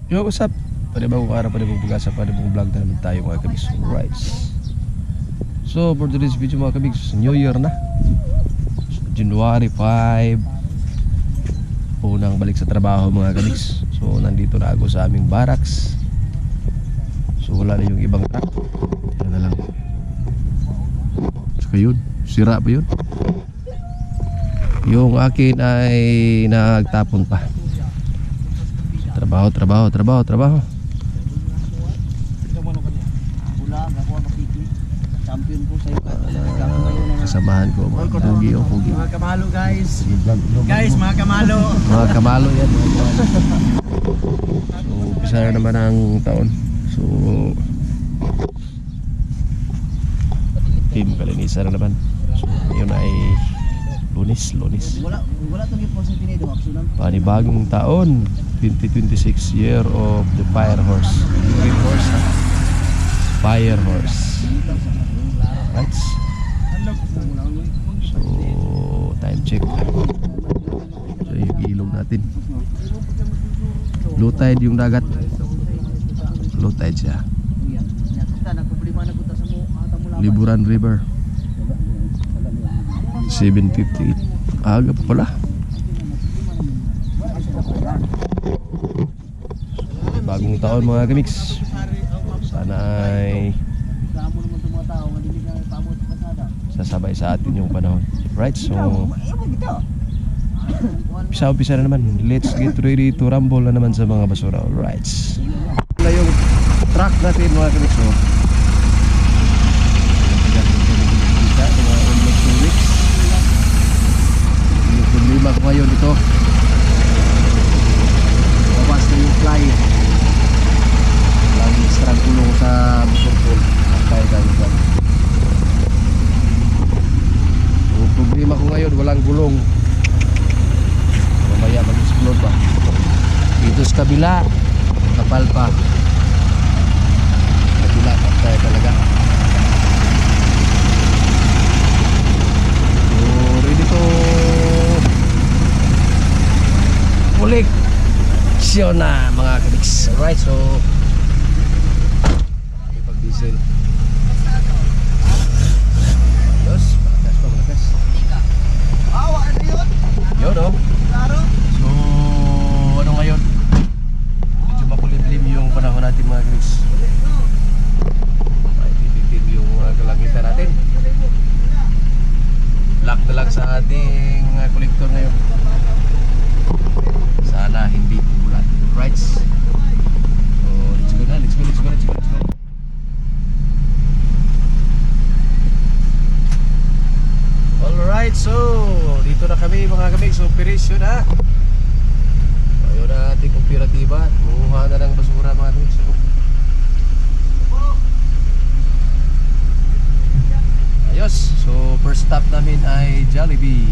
Yo, what's up? Panibagong araw, panibagong pag-asa, panibagong vlog na naman tayo mga kabigs. Alright. So, for today's video mga kabigs, New Year na. So, January 5. Unang balik sa trabaho mga kabigs. So, nandito na ako sa aming barracks. So, wala na yung ibang truck. Yan na lang. So, yun. Sira pa yun. Yung akin ay nagtapon pa. Trabaho. Champion po sa iyo. Kasamahan ko mga pugi o pugi. Mga kamalo guys. Guys, mga kamalo. Mga kamalo yan. So, umpisa na naman ang taon. So, team kalinisan na naman. So, yun ay Lunes. Wala tong yung positive do action. Panibagong taon, 2026 year of the Fire Horse. Fire Horse. Right. So, time check. So, yung ilog natin. Low tide yung dagat. Low tide siya. Liburan River. 7:58. Aga pa pala. Bagong taon mga kamiks. Sana ay sasabay sa atin yung panahon. Right, so umpisa na naman. Let's get ready to rumble na naman sa mga basura. Alright. Na yung truck natin mga kamiks. Yung problema ko ngayon ito, bawas na yung fly. Lagi extrang kulong sa bukol. Kaya tayo dyan. Yung problema ko ngayon, walang gulong. Mamaya mag-explode pa. Dito sa kabila, kapal pa. Kabila, kapal talaga. So, ready to ulik siya na mga kabiks. Alright, so pag diesel. Ayos, malakas. Awa na yun. Yun o. Klaro. So, ano ngayon? Medyo makulimlim yung panahon natin mga kabiks. May tititim yung kalangitan natin. Lock na lang sa ating kolektor ngayon. Sana hindi umulan. Right? So, let's go. Alright, so dito na kami mga kamig sa operasyon ha. Ayaw na ating operatiba. Munguha na ng basura mga kamig. So, ayos. So first stop namin ay Jollibee.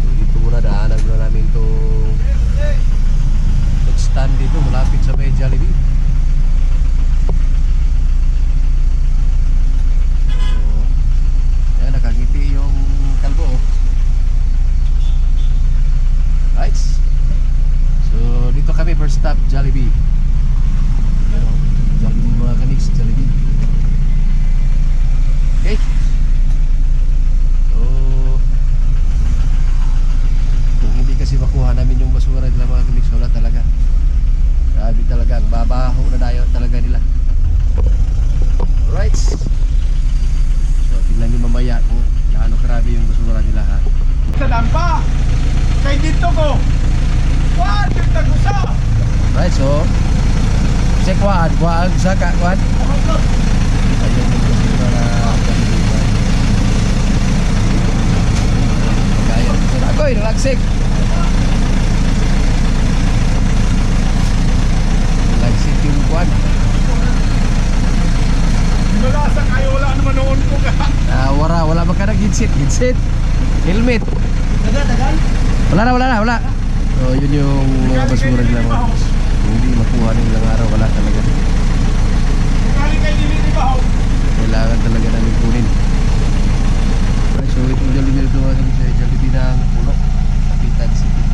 So dito muna daanan muna namin to stand dito malapit sa may Jollibee. So ayan, nakangiti yung kalbo. Right. So dito kami first stop Jollibee. Jollibee mga kaniks, Jollibee. Okay. So kung hindi kasi makuha namin yung basura nila mga kamiks, wala talaga. Grabe talaga, ang babaho na dayo talaga nila. Alright. So tingnan nyo mamaya kung gaano karami yung basura nila ha. Sa dampa! Kay dito ko! Wah! Dito ko sa! Right, so check kuhaan saka kuhaan. Ayun yung basura na kaya. So ako'y nalagsik. Nalagsik yung kuhaan. Nalasa kayo, wala naman noon ko ka! Wala ba ka na gidsit? Helmet. Dagan. Wala. So yun yung mga basura nila mga boss. Hindi makuha nilang araw, wala talaga. Kali kay dili di ba? Kailangan talaga namin kunin. Right, so itong Jollibee ito mga sa Jollibee. ng puno, Kapitan City.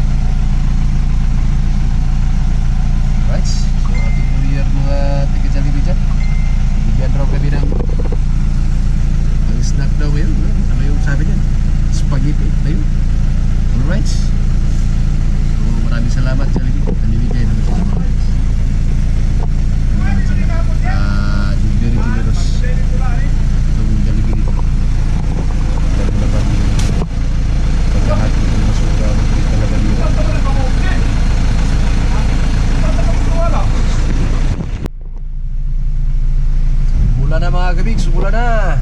mga kabig, sumula na.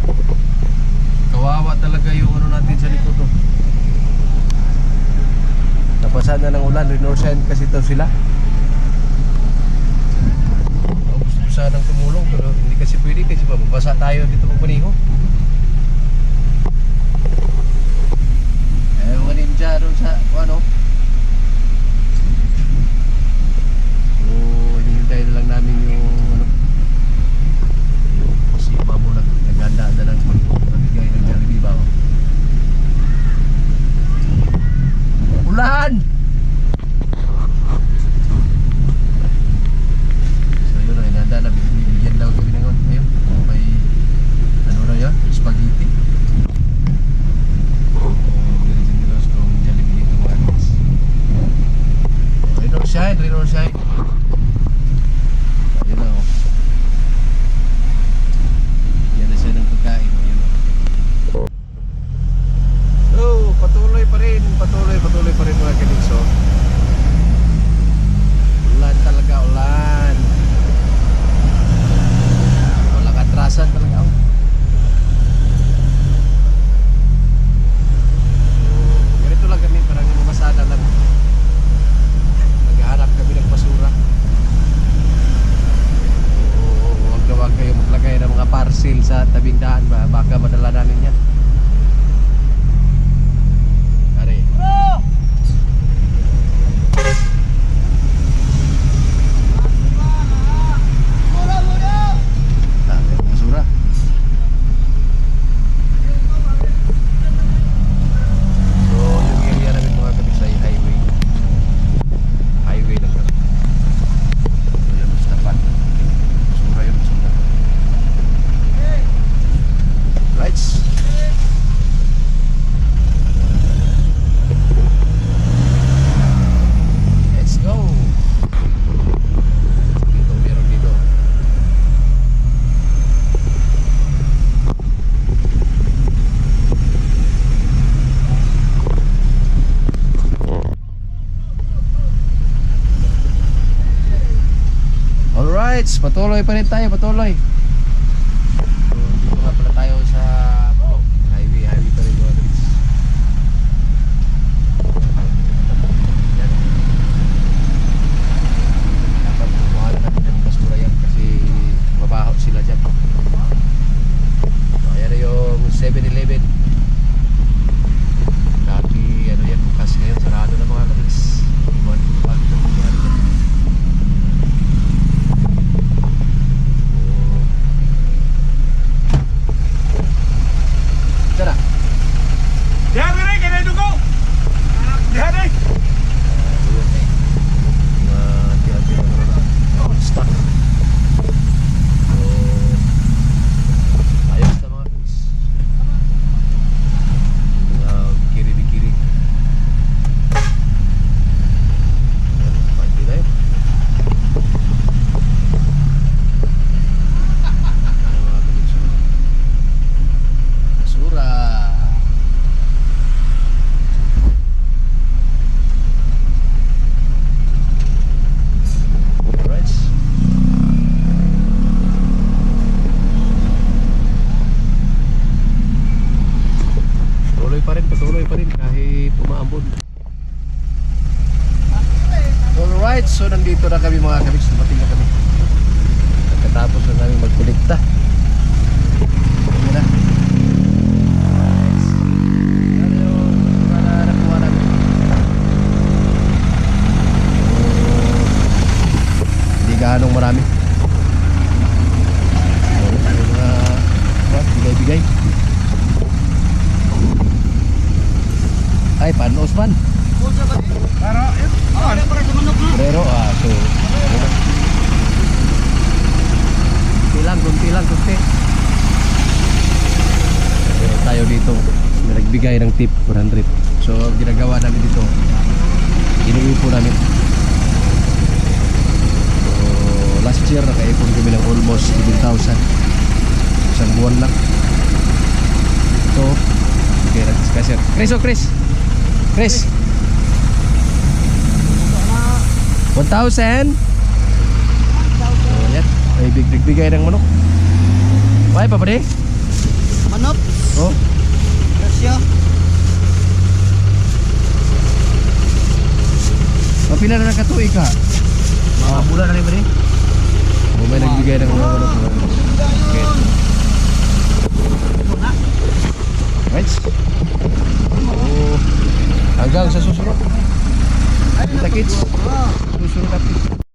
Kawawa talaga yung ano natin sa likod oh. Napasan na ng ulan, Rinorsan kasi ito sila. Gusto sanang tumulong pero hindi kasi pwede kasi mababasa tayo dito magpaniho. Mga ninja doon sa ano. So hinihintay na lang namin yung ano, yung si Mamo naganda na lang magbigay ng Jollibee ba. Ulan! So yun na, hinanda na bigyan daw kami ng ayun, may ano na yun, spaghetti. Renor Shine. Ayun na oh. Yan na siya ng pagkain oh. Ayun oh. So, patuloy pa rin mga kaligso. Ulan talaga, ulan. Walang atrasan talaga oh. So, ganito lang kami, parang masada lang. Naghahanap kami ng basura. So, huwag kayo maglagay ng mga parcel sa tabing daan ba? Baka madala namin yan. Ari. Dami ng basura. So, yung area namin mga kabis ay highway. Highway lang kami. So, yun sa tapat. Basura yun, basura. Lights. Let's go. Dito, meron dito. Alright, patuloy pa rin tayo, patuloy. So, dito nga pala tayo sa Pulo. Highway pa rin mga guys. Yan. Dapat bumahan natin ng basura yan kasi mabaho sila dyan. So, ayan na yung 7-Eleven. Dati, ano yan, bukas ngayon, sarado na mga guys. Iwan, bakit ang bumahan dyan. Tara. Diyan rin, kaya dugo! Diyan rin! Tira-tira na stock. So, ayos na mga guys. Mga kiri-kiri. Pwede tayo. Basura. Alright. Patuloy pa rin kahit umaambon. Alright, so nandito na kami mga kabits. Dumating na kami. Pagkatapos na namin magkolekta. Ayan na. Ganong marami. Yung mga bigay-bigay. Ay, panos man. Pero, so kunti lang. Pero tayo dito, nagbigay ng tip 400. So, ang ginagawa namin dito, inuwi namin. Last year nakaipon kami ng almost 7,000 isang buwan lang. So okay, nag-discussion Chris 1,000. So yan, may bigbigay ng manok. May pa pre? Manop. Oh. Rasyo. Mapila na nakatuig ka? Mga bulan na rin ba rin? O may nagbigay ng mga manok mga kabis. Okay. Right? Oh. Hanggang sa susunod. Kita kits. Susunod natin.